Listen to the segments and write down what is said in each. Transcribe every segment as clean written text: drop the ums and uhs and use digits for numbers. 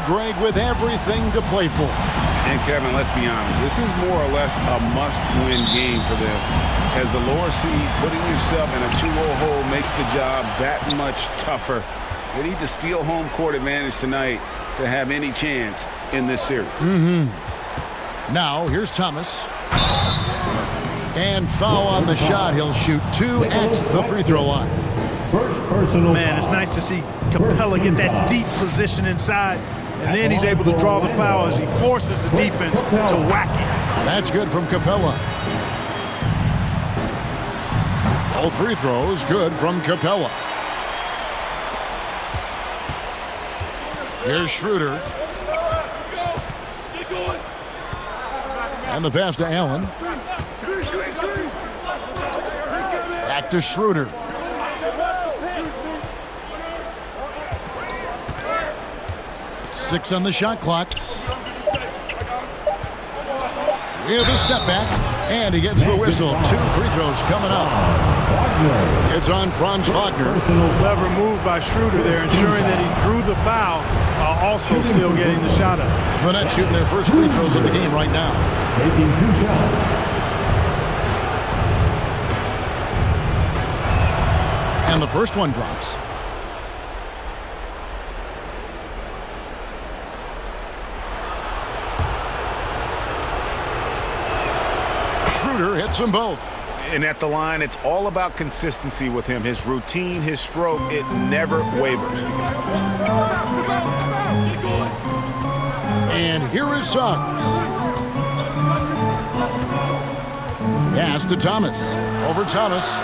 Greg, with everything to play for. And Kevin, let's be honest, this is more or less a must-win game for them. As the lower seed, putting yourself in a 2-0 hole makes the job that much tougher. They need to steal home court advantage tonight to have any chance in this series. Now, here's Thomas. And foul on the shot. He'll shoot 2 at the free throw line. Man, it's nice to see Capella get that deep position inside. And then he's able to draw the foul as he forces the defense to whack it. That's good from Capella. All free throws good from Capella. Here's Schroeder. And the pass to Allen. Back to Schroeder. Six on the shot clock. With a step back, and he gets the whistle. 2 free throws coming up. It's on Franz Wagner. Clever move by Schroeder there, ensuring that he drew the foul while also still getting the shot up. The Nets shooting their first free throws of the game right now. Taking 2 shots. And the first one drops. Schroeder hits them both. And at the line, it's all about consistency with him. His routine, his stroke, it never wavers. And here is Suggs. Pass to Thomas. Over Thomas.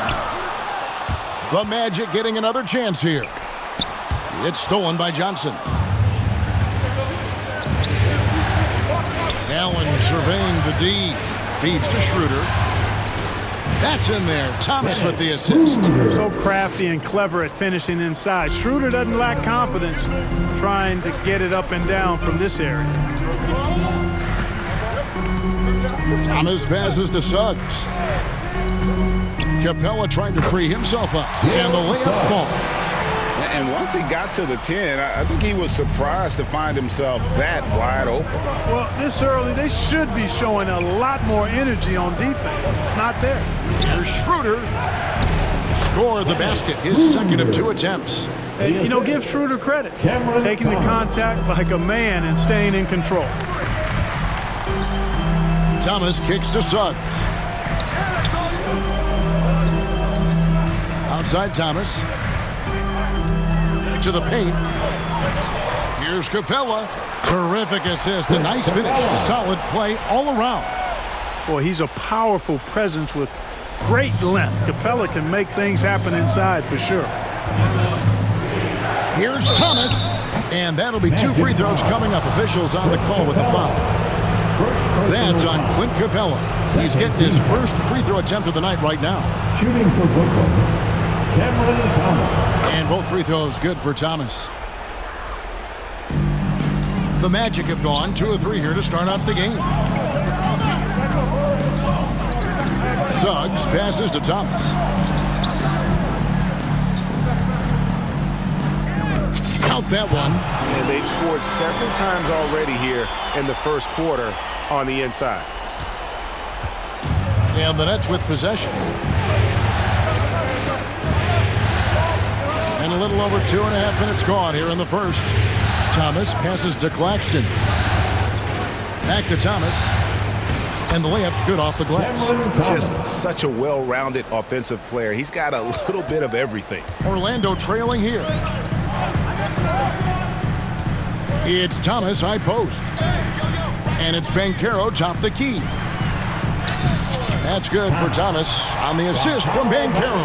The Magic getting another chance here. It's stolen by Johnson. Allen surveying the D. Feeds to Schroeder. That's in there. Thomas with the assist. So crafty and clever at finishing inside. Schroeder doesn't lack confidence trying to get it up and down from this area. Thomas passes to Suggs. Capella trying to free himself up. And the layup falls. And once he got to the 10, I think he was surprised to find himself that wide open. Well, this early, they should be showing a lot more energy on defense. It's not there. Here's Schroeder. Score the basket, his second of 2 attempts. Hey, you know, give Schroeder credit. Taking the contact like a man and staying in control. Thomas kicks to Suggs. Outside Thomas. To the paint. Here's Capella. Terrific assist. A nice finish. Solid play all around. Boy, he's a powerful presence with great length. Capella can make things happen inside for sure. Here's Thomas. And that'll be 2 free throws coming up. Officials on the call with the foul. That's on Clint Capella. He's getting his first free throw attempt of the night right now. Shooting for Brooklyn, Cameron Thomas. And both free throws good for Thomas. The Magic have gone 2 of 3 here to start out the game. Suggs passes to Thomas. Count that one. And they've scored several times already here in the first quarter on the inside. And the Nets with possession. And a little over 2.5 minutes gone here in the first. Thomas passes to Claxton. Back to Thomas. And the layup's good off the glass. Just such a well-rounded offensive player. He's got a little bit of everything. Orlando trailing here. It's Thomas high post. And it's Banchero top the key. That's good for Thomas on the assist from Banchero.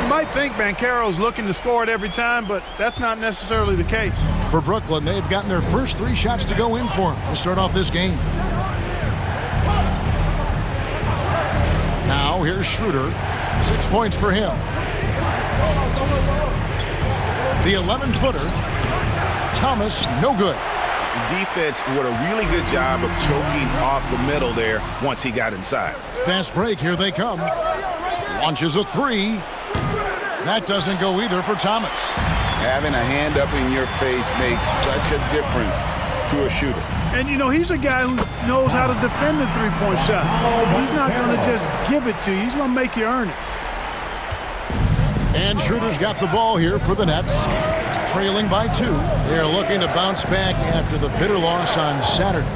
You might think Banchero's looking to score it every time, but that's not necessarily the case. For Brooklyn, they've gotten their first 3 shots to go in for him to start off this game. Now here's Schroeder. 6 points for him. The 11-footer. Thomas, no good. The defense did a really good job of choking off the middle there once he got inside. Fast break, here they come. Launches a 3. That doesn't go either for Thomas. Having a hand up in your face makes such a difference to a shooter. And, you know, he's a guy who knows how to defend the three-point shot. He's not going to just give it to you. He's going to make you earn it. And Schroeder's got the ball here for the Nets, trailing by 2. They're looking to bounce back after the bitter loss on Saturday.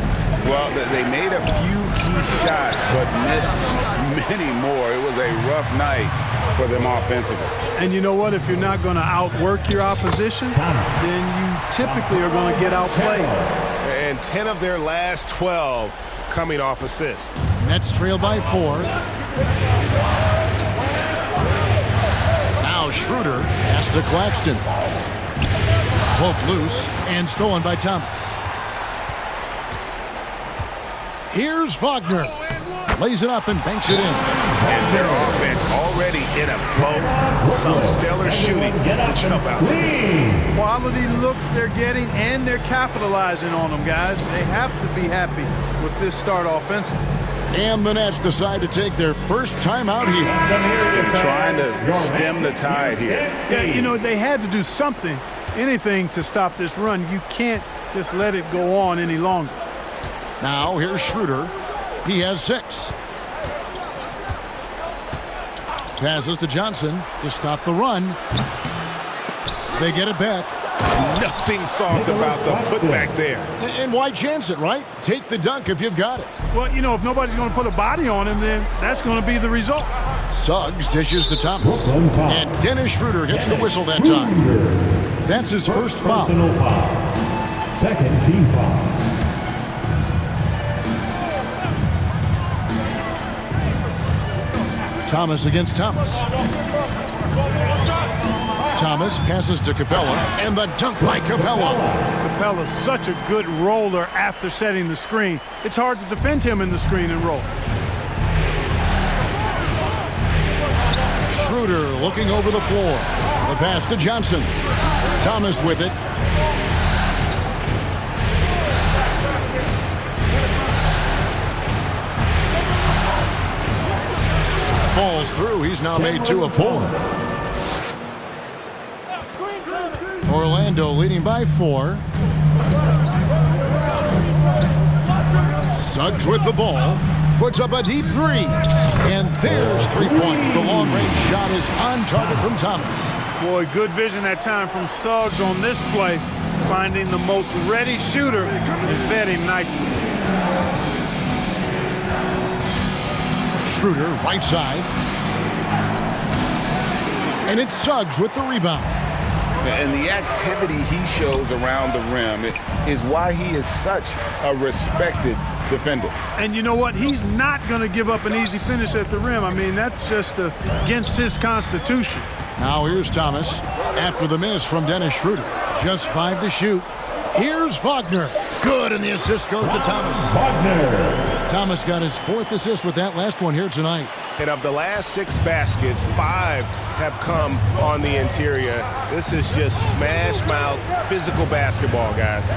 Well, they made a few key shots, but missed many more. It was a rough night for them offensively. And you know what? If you're not going to outwork your opposition, then you typically are going to get outplayed. And 10 of their last 12 coming off assists. Nets trail by 4. Now Schroeder has to Claxton. Poked loose and stolen by Thomas. Here's Wagner. Lays it up and banks it in. And their offense already in a flow. Some stellar shooting to jump out to this game. Quality looks they're getting, and they're capitalizing on them, guys. They have to be happy with this start offensively. And the Nets decide to take their first timeout here. Trying to stem the tide here. Yeah, you know, they had to do something, anything to stop this run. You can't just let it go on any longer. Now here's Schroeder. He has 6. Passes to Johnson to stop the run. They get it back. Nothing soft about the putback there. And why chance it, right? Take the dunk if you've got it. Well, you know, if nobody's going to put a body on him, then that's going to be the result. Suggs dishes to Thomas. And Dennis Schroeder gets the whistle that time. That's his first foul. Second team foul. Thomas against Thomas. Thomas passes to Capella, and the dunk by Capella. Capella's such a good roller after setting the screen. It's hard to defend him in the screen and roll. Schroeder looking over the floor. The pass to Johnson. Thomas with it. Falls through. He's now made 2 of 4. Orlando leading by 4. Suggs with the ball. Puts up a deep 3. And there's 3 points. The long-range shot is on target from Thomas. Boy, good vision that time from Suggs on this play. Finding the most ready shooter and fed him nicely. Schroeder, right side. And it's Suggs with the rebound. And the activity he shows around the rim is why he is such a respected defender. And you know what? He's not going to give up an easy finish at the rim. I mean, that's just against his constitution. Now here's Thomas after the miss from Dennis Schroeder. Just 5 to shoot. Here's Wagner. Good, and the assist goes to Thomas. Wagner. Thomas got his 4th assist with that last one here tonight. And of the last 6 baskets, 5 have come on the interior. This is just smash mouth physical basketball, guys.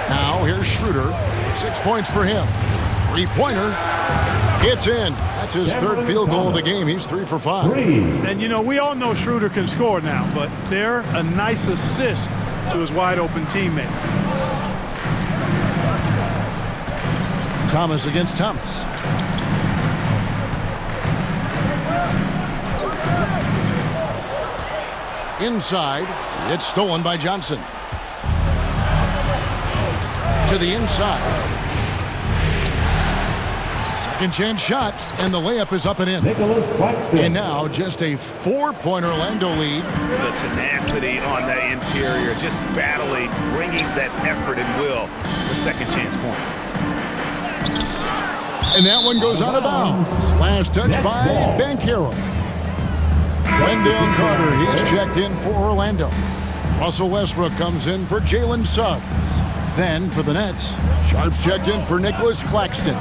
Now here's Schroeder. 6 points for him. 3-pointer. It's in. That's his 3rd field goal of the game. He's 3 for 5. And, you know, we all know Schroeder can score now, but they're a nice assist to his wide-open teammate. Thomas against Thomas. Inside, it's stolen by Johnson. To the inside. Second chance shot, and the layup is up and in. Nicholas Claxton. And now just a 4-point Orlando lead. The tenacity on the interior, just battling, bringing that effort and will for second chance points. And that one goes out of bounds. Last touch by Banchero. Wendell Carter, he's checked in for Orlando. Russell Westbrook comes in for Jalen Suggs. Then for the Nets, Sharp's checked in for Nicholas Claxton.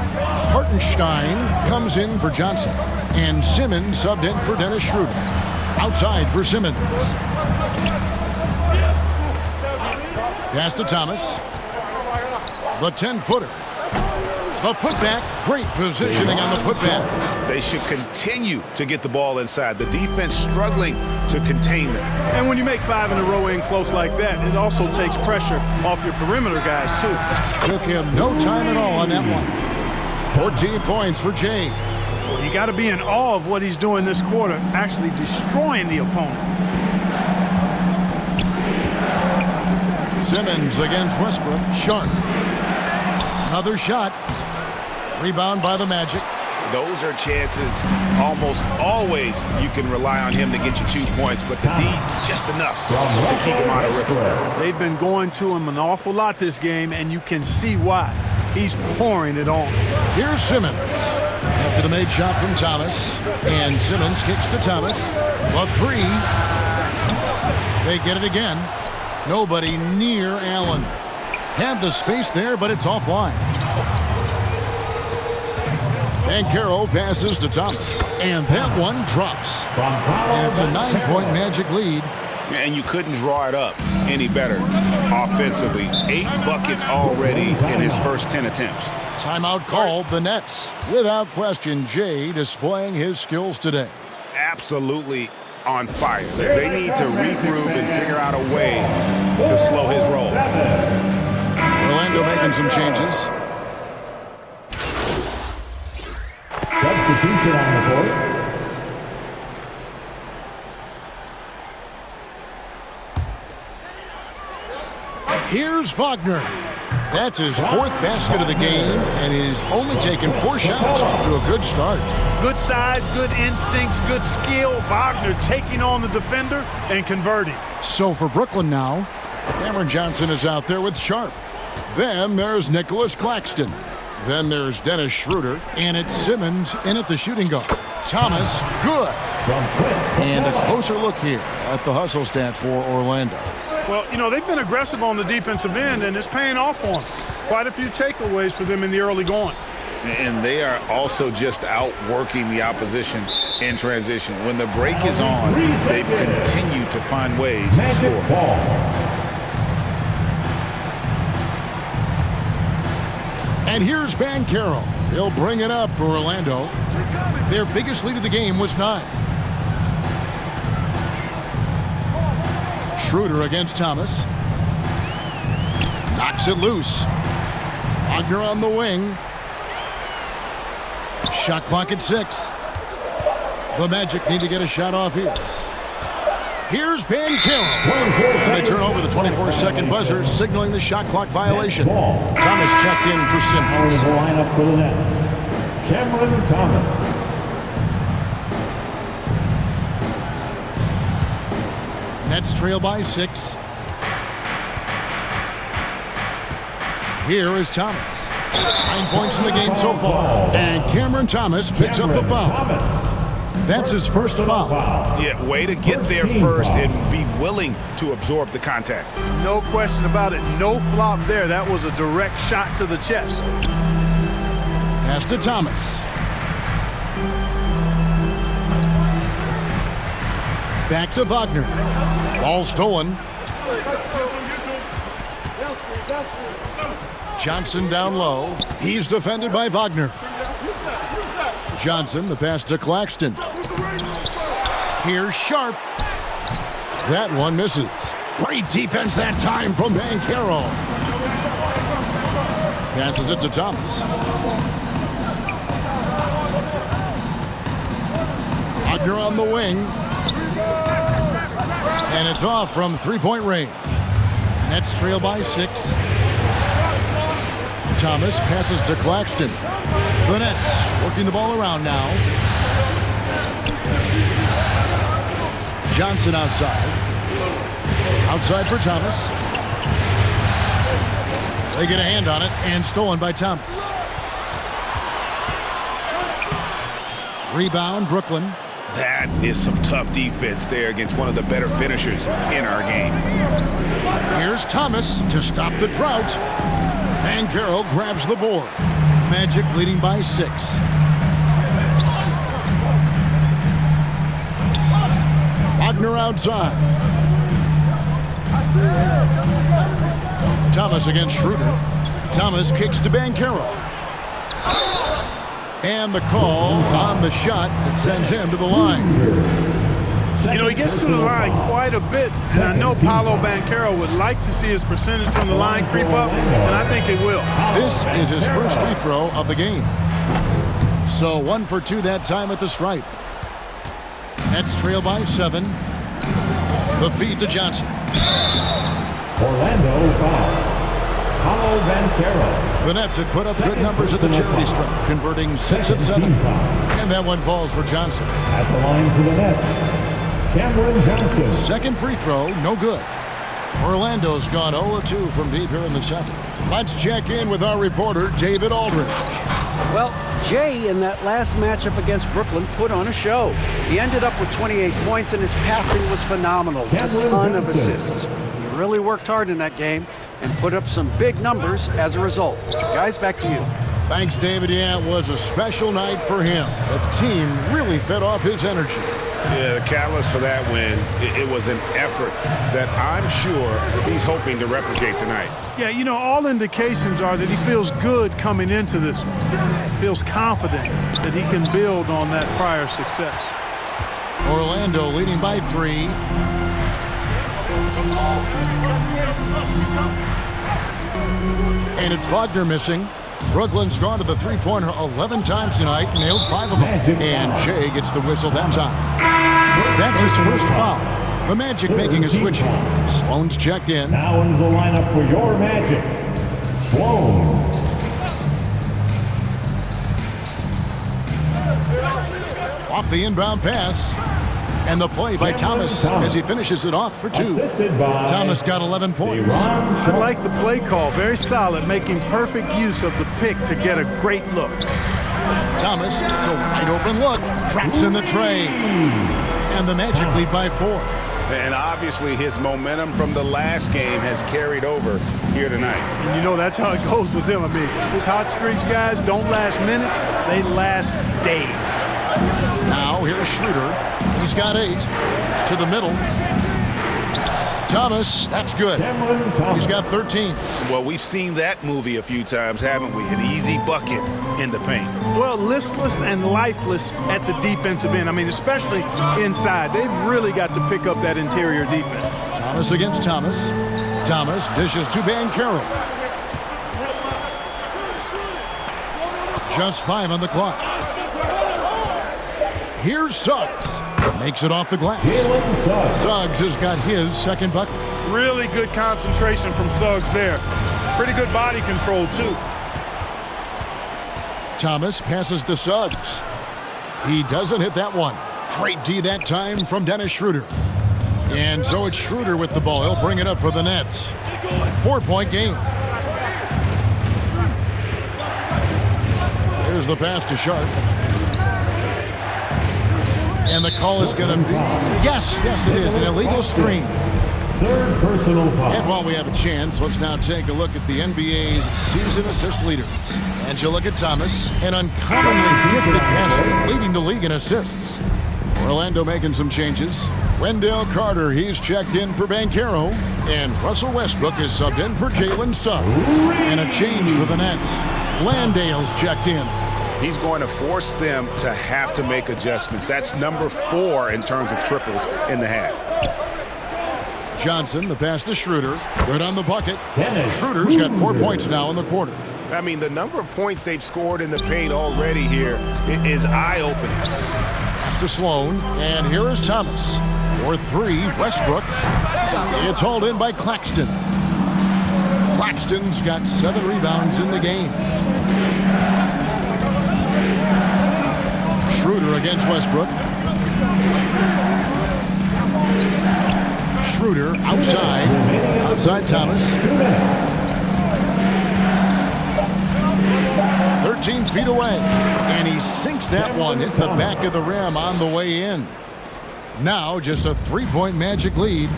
Hartenstein comes in for Johnson. And Simmons subbed in for Dennis Schroeder. Outside for Simmons. Pass to Thomas. The 10-footer. The putback, great positioning on the putback. They should continue to get the ball inside. The defense struggling to contain them. And when you make 5 in a row in close like that, it also takes pressure off your perimeter guys, too. Took him no time at all on that one. 14 points for Jay. You got to be in awe of what he's doing this quarter, actually destroying the opponent. Simmons against Westbrook. Sharp. Another shot. Rebound by the Magic. Those are chances almost always you can rely on him to get you 2 points, but the D just enough to keep him out of rhythm. They've been going to him an awful lot this game, and you can see why. He's pouring it on. Here's Simmons. After the made shot from Thomas. And Simmons kicks to Thomas. A 3. They get it again. Nobody near Allen. Had the space there, but it's offline. Banchero passes to Thomas. And that one drops. And it's a 9-point Magic lead. And you couldn't draw it up any better offensively. 8 buckets already in his first 10 attempts. Timeout called the Nets. Without question, Jay displaying his skills today. Absolutely on fire. They need to regroup and figure out a way to slow his roll. Orlando making some changes. Substitution on the board. Here's Wagner. That's his 4th basket of the game, and he's only taken 4 shots. Off to a good start. Good size, good instincts, good skill. Wagner taking on the defender and converting. So for Brooklyn now, Cameron Johnson is out there with Sharp. Then there's Nicholas Claxton. Then there's Dennis Schroeder, and it's Simmons in at the shooting guard. Thomas, good. And a closer look here at the hustle stats for Orlando. Well, you know, they've been aggressive on the defensive end, and it's paying off for them. Quite a few takeaways for them in the early going. And they are also just outworking the opposition in transition. When the break is on, they've continued to find ways to score. And here's Banchero. He'll bring it up for Orlando. Their biggest lead of the game was 9. Schroeder against Thomas. Knocks it loose. Wagner on the wing. Shot clock at 6. The Magic need to get a shot off here. Here's Banchero. And they turn over the 24-second buzzer, signaling the shot clock violation. Thomas checked in for Simmons. The lineup for the Nets. Cameron Thomas. Nets trail by 6. Here is Thomas. 9 points in the game so far. And Cameron Thomas picks up the foul. That's his first foul. Yeah, way to get there first and be willing to absorb the contact. No question about it. No flop there. That was a direct shot to the chest. Pass to Thomas. Back to Wagner. Ball stolen. Johnson down low. He's defended by Wagner. Johnson, the pass to Claxton. Here's Sharp. That one misses. Great defense that time from Banchero. Passes it to Thomas. Wagner on the wing. And it's off from 3-point range. Nets trail by 6. Thomas passes to Claxton. The Nets working the ball around now. Johnson outside. Outside for Thomas. They get a hand on it and stolen by Thomas. Rebound, Brooklyn. That is some tough defense there against one of the better finishers in our game. Here's Thomas to stop the drought. Banchero grabs the board. Magic leading by 6. Wagner outside. Thomas against Schroeder. Thomas kicks to Banchero. And the call on the shot that sends him to the line. You know, he gets to the line quite a bit, and I know Paolo Banchero would like to see his percentage from the line creep up, and I think it will. This is his first free throw of the game. So 1 for 2 that time at the stripe. Nets trail by 7. The feed to Johnson. Orlando foul. Paolo Banchero. The Nets had put up good numbers at the charity stripe, converting 6 of 7. And that one falls for Johnson. At the line for the Nets, Cameron Johnson. Second free throw, no good. Orlando's gone 0-2 from deep here in the second. Let's check in with our reporter, David Aldridge. Well, Jay, in that last matchup against Brooklyn, put on a show. He ended up with 28 points, and his passing was phenomenal. A ton of assists. He really worked hard in that game and put up some big numbers as a result. Guys, back to you. Thanks, David. Yeah, it was a special night for him. The team really fed off his energy. Yeah, the catalyst for that win, it was an effort that I'm sure he's hoping to replicate tonight. Yeah, you know, all indications are that he feels good coming into this one. Feels confident that he can build on that prior success. Orlando leading by 3. And it's Wagner missing. Brooklyn's gone to the three-pointer 11 times tonight, nailed 5 of them. And Jay gets the whistle that time. That's his first foul. The Magic making a switch here. Sloan's checked in. Now into the lineup for your Magic, Sloan. Off the inbound pass. And the play by Thomas as he finishes it off for 2. Thomas got 11 points. I like the play call. Very solid, making perfect use of the pick to get a great look. Thomas gets a wide open look. Traps in the tray. And the Magic lead by 4. And obviously his momentum from the last game has carried over here tonight. And you know that's how it goes with him. I mean, his hot streaks, guys, don't last minutes. They last days. Now here's Schroeder. He's got 8. To the middle. Thomas, that's good. He's got 13. Well, we've seen that movie a few times, haven't we? An easy bucket in the paint. Well, listless and lifeless at the defensive end. I mean, especially inside. They've really got to pick up that interior defense. Thomas against Thomas. Thomas dishes to Banchero. Just 5 on the clock. Here's Suggs. Makes it off the glass. Suggs has got his second bucket. Really good concentration from Suggs there. Pretty good body control, too. Thomas passes to Suggs. He doesn't hit that one. Great D that time from Dennis Schroeder. And so it's Schroeder with the ball. He'll bring it up for the Nets. 4-point game. There's the pass to Sharp. And the call is going to be, yes, it is, an illegal screen. Third personal foul. And while we have a chance, let's now take a look at the NBA's season assist leaders. And you look at Thomas, an uncommonly gifted passer, leading the league in assists. Orlando making some changes. Wendell Carter, he's checked in for Banchero. And Russell Westbrook is subbed in for Jalen Suggs. And a change for the Nets. Landale's checked in. He's going to force them to have to make adjustments. That's number 4 in terms of triples in the half. Johnson, the pass to Schroeder. Good on the bucket. Schroeder's got 4 points now in the quarter. I mean, the number of points they've scored in the paint already here is eye-opening. Pass to Sloan, and here is Thomas. For 3, Westbrook. It's hauled in by Claxton. Claxton's got 7 rebounds in the game. Schroeder against Westbrook. Schroeder outside Thomas. 13 feet away, and he sinks that one, hit the back of the rim on the way in. Now just a 3-point Magic lead.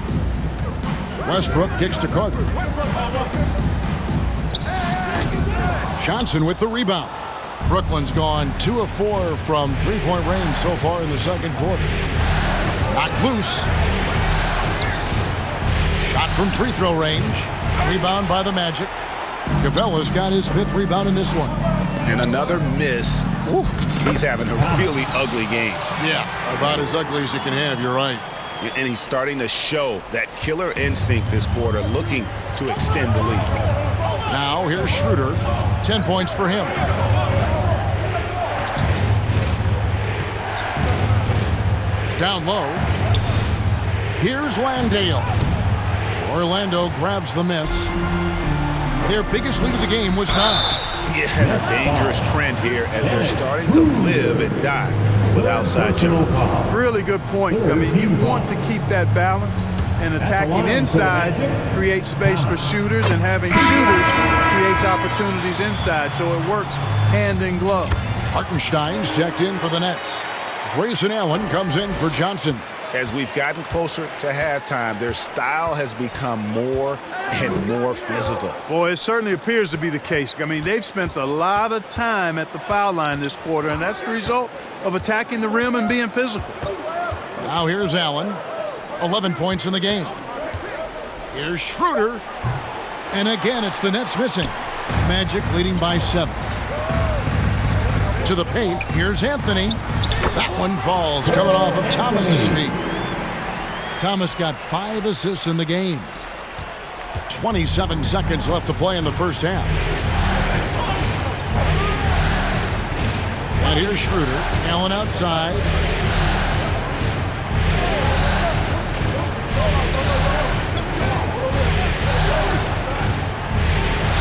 Westbrook kicks to Carter. Johnson with the rebound. Brooklyn's gone 2 of 4 from 3-point range so far in the second quarter. Knocked loose. Shot from free throw range. Rebound by the Magic. Capella's got his 5th rebound in this one. And another miss. Oof, he's having a really ugly game. Yeah, about as ugly as you can have, you're right. And he's starting to show that killer instinct this quarter, looking to extend the lead. Now here's Schroeder. 10 points for him. Down low. Here's Landale. Orlando grabs the miss. Their biggest lead of the game was 9. Yeah, a dangerous trend here as they're starting to live and die with outside jumpers. Really good point. I mean, you want to keep that balance, and attacking inside creates space for shooters, and having shooters creates opportunities inside, so it works hand in glove. Hartenstein's checked in for the Nets. Grayson Allen comes in for Johnson. As we've gotten closer to halftime, their style has become more and more physical. Boy, it certainly appears to be the case. I mean, they've spent a lot of time at the foul line this quarter, and that's the result of attacking the rim and being physical. Now here's Allen. 11 points in the game. Here's Schroeder. And again, it's the Nets missing. Magic leading by 7. To the paint, here's Anthony. That one falls, coming off of Thomas's feet. Thomas got 5 assists in the game. 27 seconds left to play in the first half. And here's Schroeder. Allen outside.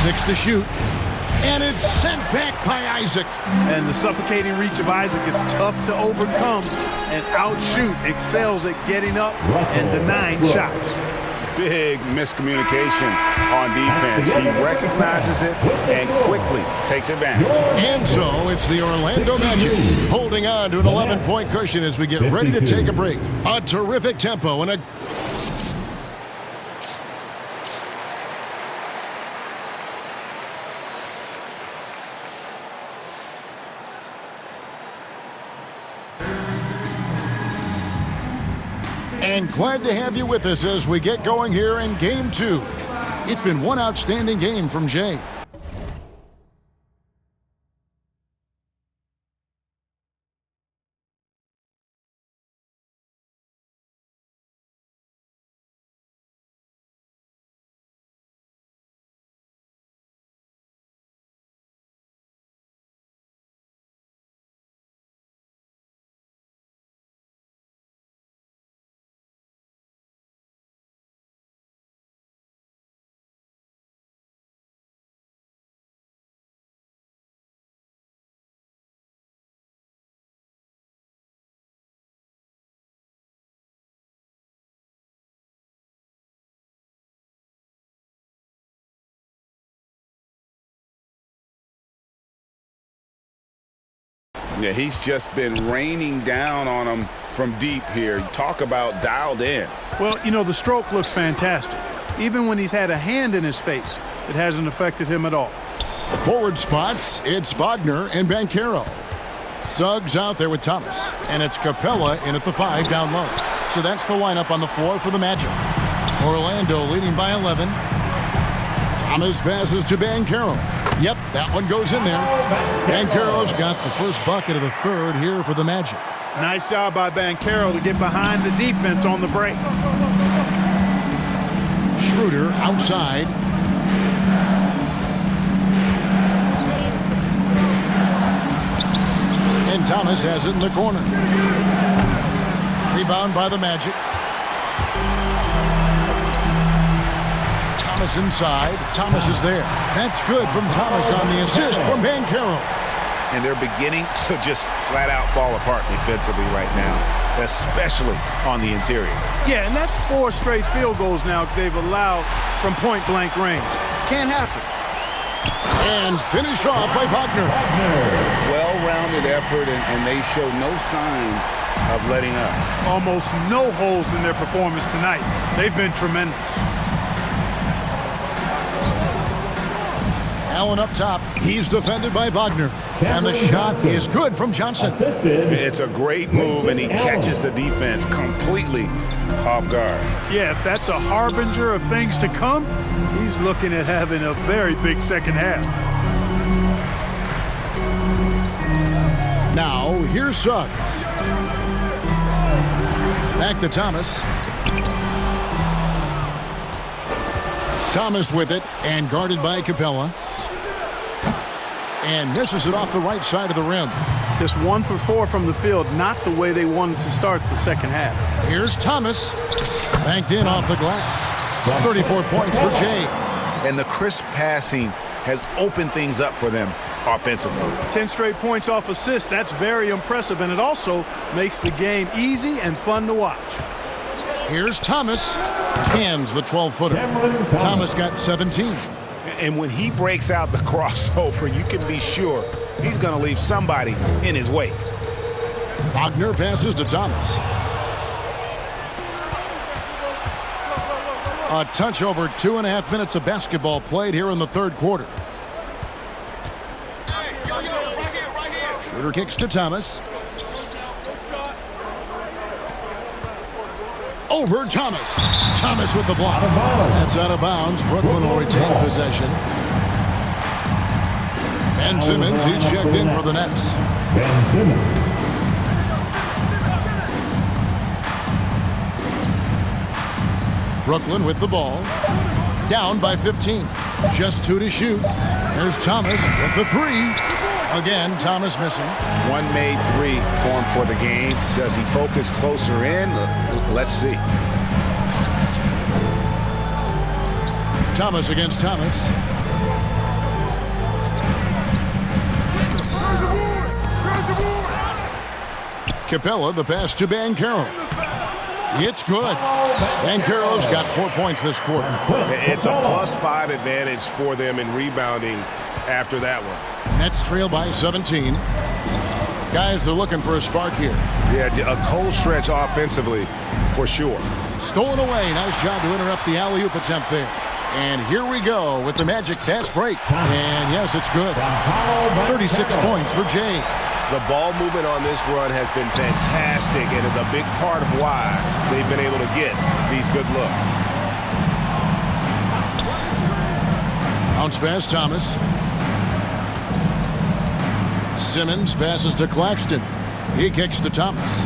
Six to shoot. And it's sent back by Isaac. And the suffocating reach of Isaac is tough to overcome, and outshoot excels at getting up and denying shots. Big miscommunication on defense. He recognizes it and quickly takes advantage. And so it's the Orlando Magic holding on to an 11-point cushion as we get ready to take a break. A terrific tempo and a... And glad to have you with us as we get going here in Game 2. It's been one outstanding game from Jay. Yeah, he's just been raining down on them from deep here. Talk about dialed in. Well, you know, the stroke looks fantastic. Even when he's had a hand in his face, it hasn't affected him at all. Forward spots, it's Wagner and Banchero. Suggs out there with Thomas. And it's Capella in at the 5 down low. So that's the lineup on the floor for the Magic. Orlando leading by 11. Thomas passes to Banchero. Yep, that one goes in there. Banchero's got the first bucket of the third here for the Magic. Nice job by Banchero to get behind the defense on the break. Schroeder outside. And Thomas has it in the corner. Rebound by the Magic. Thomas inside. Thomas is there. That's good from Thomas on the assist from Banchero. And they're beginning to just flat out fall apart defensively right now, especially on the interior. Yeah, and that's 4 straight field goals now they've allowed from point-blank range. Can't happen. And finished off by Wagner. Well-rounded effort, and they show no signs of letting up. Almost no holes in their performance tonight. They've been tremendous. Allen up top. He's defended by Wagner. And the shot is good from Johnson. It's a great move, and he catches the defense completely off guard. Yeah, if that's a harbinger of things to come, he's looking at having a very big second half. Now, here's Suggs. Back to Thomas. Thomas with it, and guarded by Capella. And misses it off the right side of the rim. Just 1 for 4 from the field, not the way they wanted to start the second half. Here's Thomas. Banked in off the glass. 34 points for Jay. And the crisp passing has opened things up for them offensively. 10 straight points off assists. That's very impressive, and it also makes the game easy and fun to watch. Here's Thomas. Cans the 12-footer. Thomas got 17. And when he breaks out the crossover, you can be sure he's going to leave somebody in his wake. Wagner passes to Thomas. A touch over 2.5 minutes of basketball played here in the third quarter. Schroeder kicks to Thomas. Over Thomas. Thomas with the block. That's out of bounds. Brooklyn will retain possession. Ben Simmons, he's checked in for the Nets. Ben Simmons. Brooklyn with the ball. Down by 15. Just 2 to shoot. Here's Thomas with the 3. Again, Thomas missing. One made 3 for him for the game. Does he focus closer in? Let's see. Thomas against Thomas. Capella, the pass to Banchero. It's good. Banchero's got 4 points this quarter. It's a +5 advantage for them in rebounding after that one. Nets trail by 17. Guys are looking for a spark here. Yeah, a cold stretch offensively for sure. Stolen away. Nice job to interrupt the alley-oop attempt there. And here we go with the Magic fast break. And yes, it's good. 36 points for Jay. The ball movement on this run has been fantastic and is a big part of why they've been able to get these good looks. Bounce pass, Thomas. Simmons passes to Claxton. He kicks to Thomas.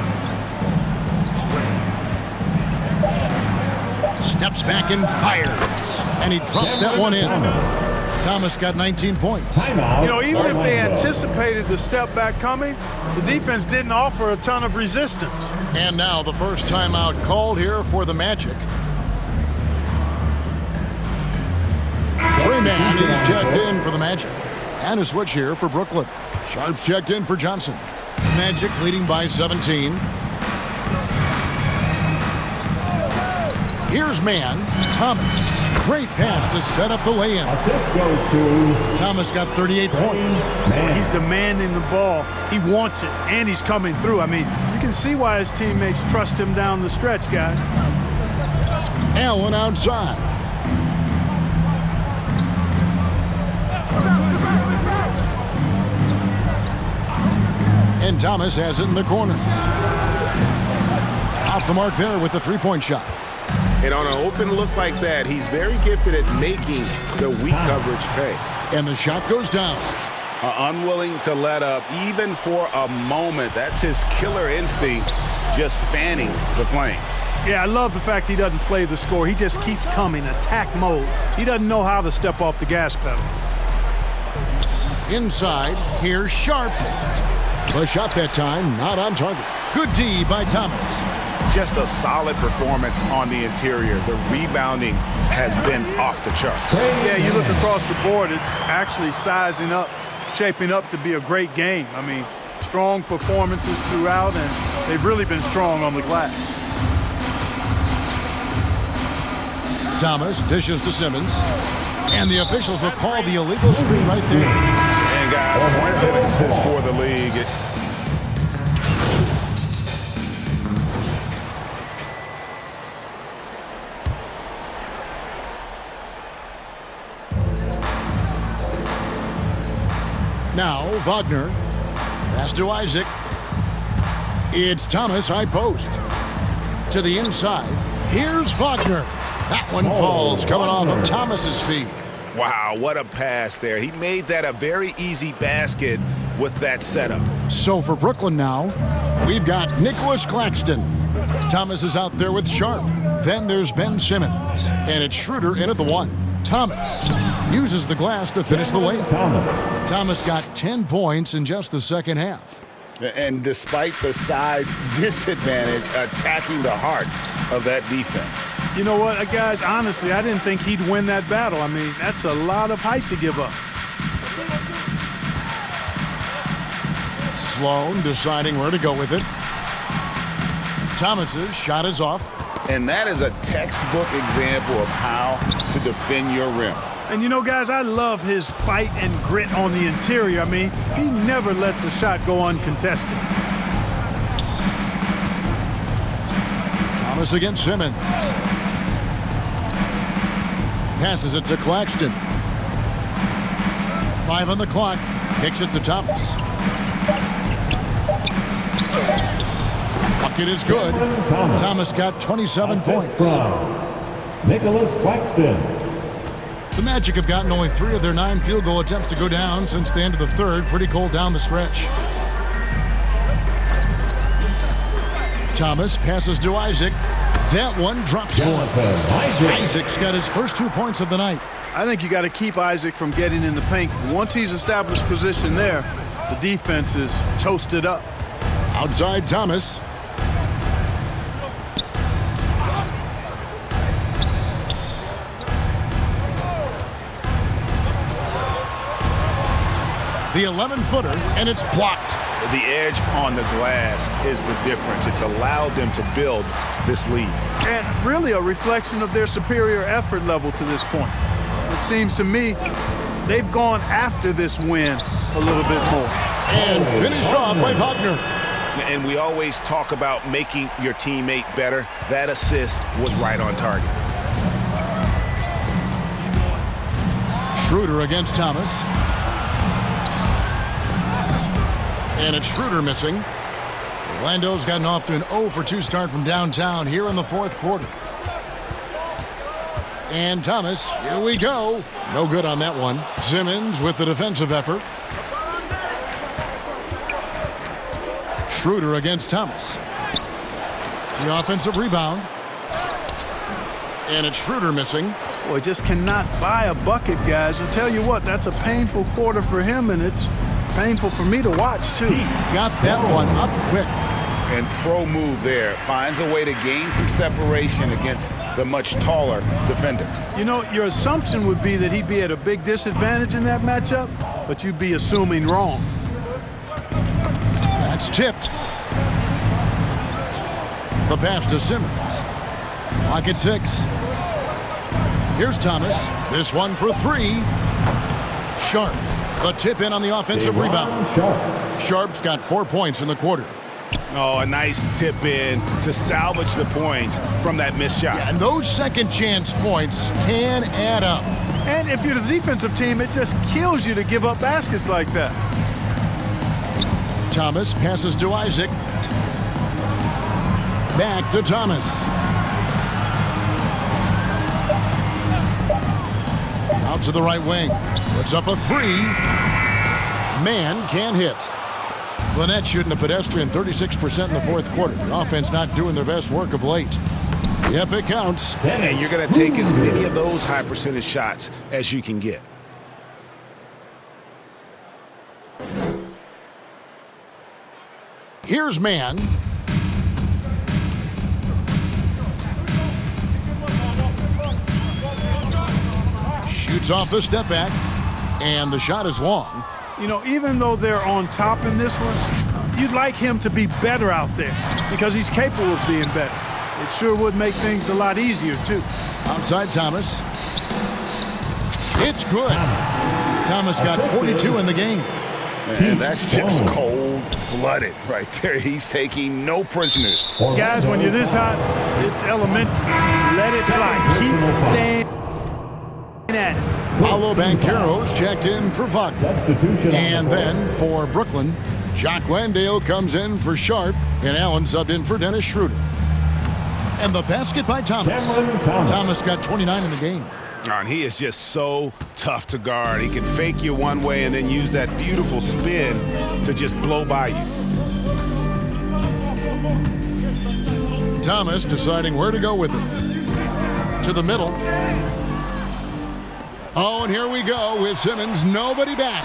Steps back and fires. And he drops that one in. Thomas got 19 points. You know, even if they anticipated the step back coming, the defense didn't offer a ton of resistance. And now the first timeout called here for the Magic. Freeman is checked in for the Magic. And a switch here for Brooklyn. Sharps checked in for Johnson. Magic leading by 17. Here's man, Thomas. Great pass to set up the lay-in. Assist goes to Thomas got 38 points. He's demanding the ball. He wants it, and he's coming through. I mean, you can see why his teammates trust him down the stretch, guys. Allen outside. And Thomas has it in the corner. Off the mark there with the three-point shot. And on an open look like that, he's very gifted at making the weak coverage pay. And the shot goes down. Unwilling to let up even for a moment. That's his killer instinct, just fanning the flame. Yeah, I love the fact he doesn't play the score. He just keeps coming, attack mode. He doesn't know how to step off the gas pedal. Inside, here's Sharp. The shot that time, not on target. Good D by Thomas. Just a solid performance on the interior. The rebounding has been off the chart. Yeah, you look across the board, it's actually sizing up, shaping up to be a great game. I mean, strong performances throughout, and they've really been strong on the glass. Thomas dishes to Simmons. And the officials will call the illegal screen right there. And guys, point of emphasis for the league. Now, Wagner. Pass to Isaac. It's Thomas, high post. To the inside. Here's Wagner. That one falls, coming off of Thomas's feet. Wow, what a pass there. He made that a very easy basket with that setup. So for Brooklyn now, we've got Nicholas Claxton. Thomas is out there with Sharp. Then there's Ben Simmons. And it's Schroeder in at the 1. Thomas uses the glass to finish the layup. Thomas got 10 points in just the second half. And despite the size disadvantage, attacking the heart of that defense. You know what, guys, honestly, I didn't think he'd win that battle. I mean, that's a lot of height to give up. Sloan deciding where to go with it. Thomas's shot is off. And that is a textbook example of how to defend your rim. And you know, guys, I love his fight and grit on the interior. I mean, he never lets a shot go uncontested. Thomas against Simmons. Passes it to Claxton. 5 on the clock. Kicks it to Thomas. Bucket is good. Thomas got 27 points. Nicholas Claxton. The Magic have gotten only 3 of their 9 field goal attempts to go down since the end of the third. Pretty cold down the stretch. Thomas passes to Isaac. That one drops for him. Isaac's got his first 2 points of the night. I think you got to keep Isaac from getting in the paint. Once he's established position there, the defense is toasted up. Outside Thomas. The 11-footer, and it's blocked. The edge on the glass is the difference. It's allowed them to build this lead. And really a reflection of their superior effort level to this point. It seems to me they've gone after this win a little bit more. And finished off by Wagner. And we always talk about making your teammate better. That assist was right on target. Schroeder against Thomas. And it's Schroeder missing. Orlando's gotten off to an 0 for 2 start from downtown here in the fourth quarter. And Thomas, here we go. No good on that one. Simmons with the defensive effort. Schroeder against Thomas. The offensive rebound. And it's Schroeder missing. Boy, just cannot buy a bucket, guys. I'll tell you what, that's a painful quarter for him, and it's painful for me to watch, too. Got that one up quick. And pro move there. Finds a way to gain some separation against the much taller defender. You know, your assumption would be that he'd be at a big disadvantage in that matchup, but you'd be assuming wrong. That's tipped. The pass to Simmons. Clock at 6. Here's Thomas. This one for 3. Sharp. The tip in on the offensive rebound. Sharp's got 4 points in the quarter. Oh, a nice tip in to salvage the points from that missed shot. And those second chance points can add up. And if you're the defensive team, it just kills you to give up baskets like that. Thomas passes to Isaac. Back to Thomas. Out to the right wing. Puts up a 3. Man can't hit. Gwinnett shooting a pedestrian 36% in the fourth quarter. The offense not doing their best work of late. Yep, it counts. And you're going to take as many of those high percentage shots as you can get. Here's Man. Shoots off the step back, and the shot is long. You know, even though they're on top in this one, you'd like him to be better out there because he's capable of being better. It sure would make things a lot easier, too. Outside Thomas. It's good. Thomas got 42 in the game. And that's just cold-blooded right there. He's taking no prisoners. Guys, when you're this hot, it's elementary. Let it fly. Keep staying at it. Paolo Banchero's checked in for Wagner. And then for Brooklyn, Jock Landale comes in for Sharp, and Allen subbed in for Dennis Schroeder. And the basket by Thomas. Thomas got 29 in the game. And he is just so tough to guard. He can fake you one way and then use that beautiful spin to just blow by you. Thomas deciding where to go with it. To the middle. Oh, and here we go with Simmons. Nobody back.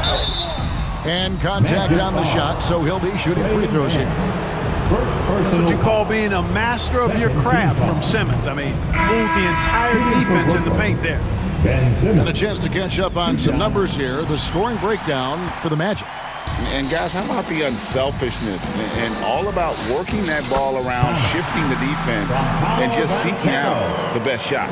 And contact on the shot, so he'll be shooting free throws here. That's what you call being a master of your craft from Simmons. I mean, fooled the entire defense in the paint there. And a chance to catch up on some numbers here. The scoring breakdown for the Magic. And guys, how about the unselfishness and all about working that ball around, shifting the defense, and just seeking out the best shot.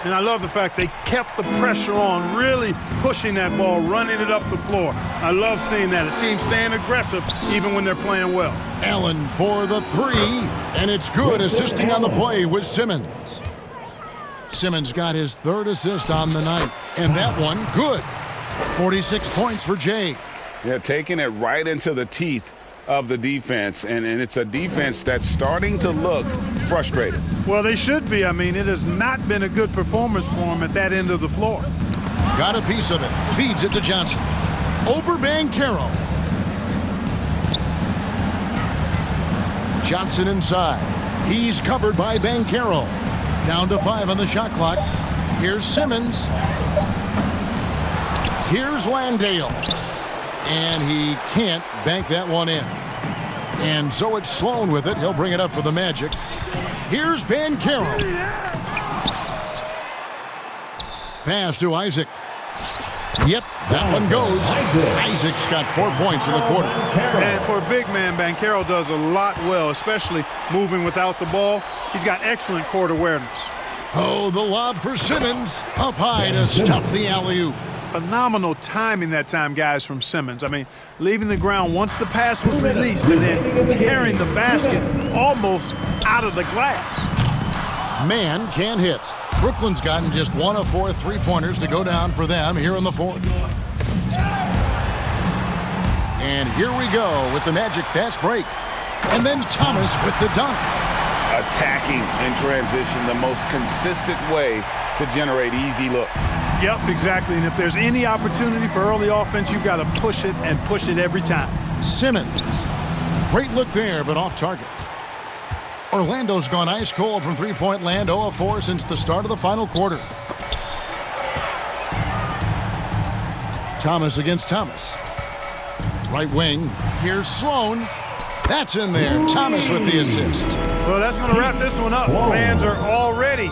And I love the fact they kept the pressure on, really pushing that ball, running it up the floor. I love seeing that. A team staying aggressive even when they're playing well. Allen for the three, and it's good, assisting on the play with Simmons. Simmons got his third assist on the night, and that one good. 46 points for Jay. Yeah, taking it right into the teeth of the defense, and it's a defense that's starting to look frustrated. Well, they should be. I mean, it has not been a good performance for them at that end of the floor. Got a piece of it. Feeds it to Johnson. Over Banchero. Johnson inside. He's covered by Banchero. Down to 5 on the shot clock. Here's Simmons. Here's Landale. And he can't bank that one in. And so it's Sloan with it. He'll bring it up for the Magic. Here's Banchero. Pass to Isaac. Yep, that one goes. Isaac's got 4 points in the quarter. And for a big man, Banchero does a lot well, especially moving without the ball. He's got excellent court awareness. Oh, the lob for Simmons. Up high to stuff the alley-oop. Phenomenal timing that time, guys, from Simmons. I mean, leaving the ground once the pass was released and then tearing the basket almost out of the glass. Man can't hit. Brooklyn's gotten just 1 of 4 3-pointers to go down for them here in the fourth. And here we go with the Magic fast break. And then Thomas with the dunk. Attacking in transition, the most consistent way to generate easy looks. Yep, exactly. And if there's any opportunity for early offense, you've got to push it and push it every time. Simmons. Great look there, but off target. Orlando's gone ice cold from three-point land, 0 of 4 since the start of the final quarter. Thomas against Thomas. Right wing. Here's Sloan. That's in there. Thomas with the assist. Well, that's going to wrap this one up. Fans are already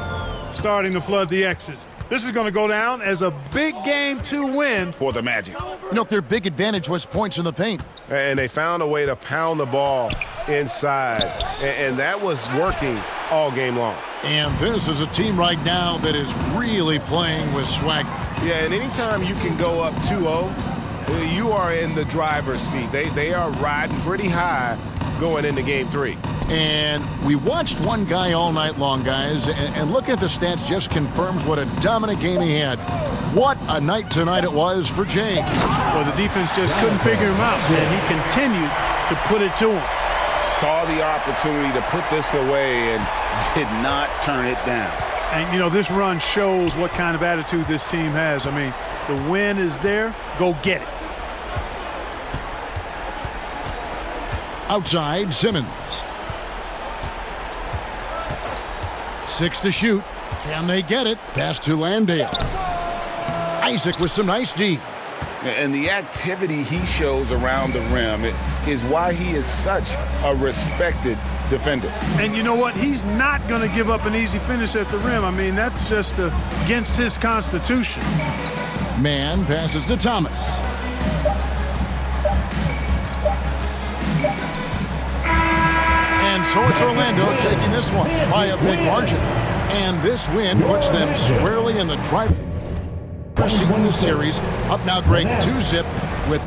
starting to flood the exits. This is going to go down as a big game to win for the Magic. You know, their big advantage was points in the paint. And they found a way to pound the ball inside. And that was working all game long. And this is a team right now that is really playing with swagger. Yeah, and anytime you can go up 2-0, you are in the driver's seat. They are riding pretty high going into game 3. And we watched one guy all night long, guys, and looking at the stats just confirms what a dominant game he had. What a night tonight it was for Jay. Well, the defense just couldn't figure him out, and he continued to put it to him. Saw the opportunity to put this away and did not turn it down. And, you know, this run shows what kind of attitude this team has. I mean, the win is there. Go get it. Outside, Simmons. 6 to shoot. Can they get it? Pass to Landale. Isaac with some nice D. And the activity he shows around the rim is why he is such a respected defender. And you know what? He's not going to give up an easy finish at the rim. I mean, that's just against his constitution. Man passes to Thomas. And so it's Orlando taking this one by a big margin. And this win puts them squarely in the driver's seat in the series. Up now, Greg, 2-zip with